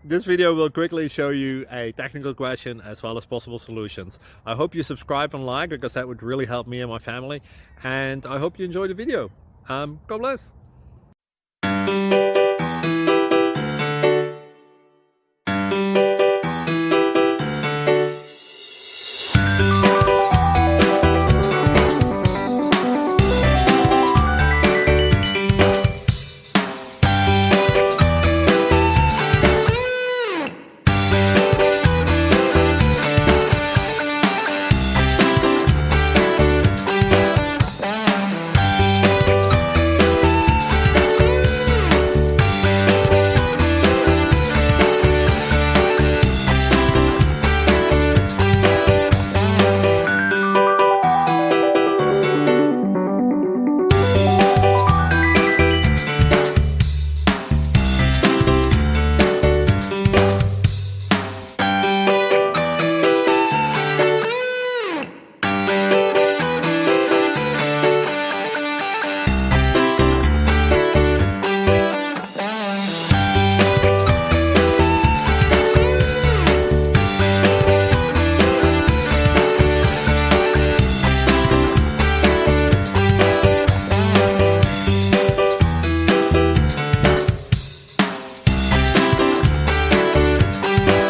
This video will quickly show you a technical question as well as possible solutions. I hope you subscribe and like, because that would really help me and my family. And I hope you enjoy the video. God bless.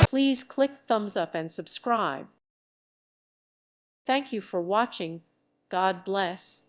Please click thumbs up and subscribe. Thank you for watching. God bless.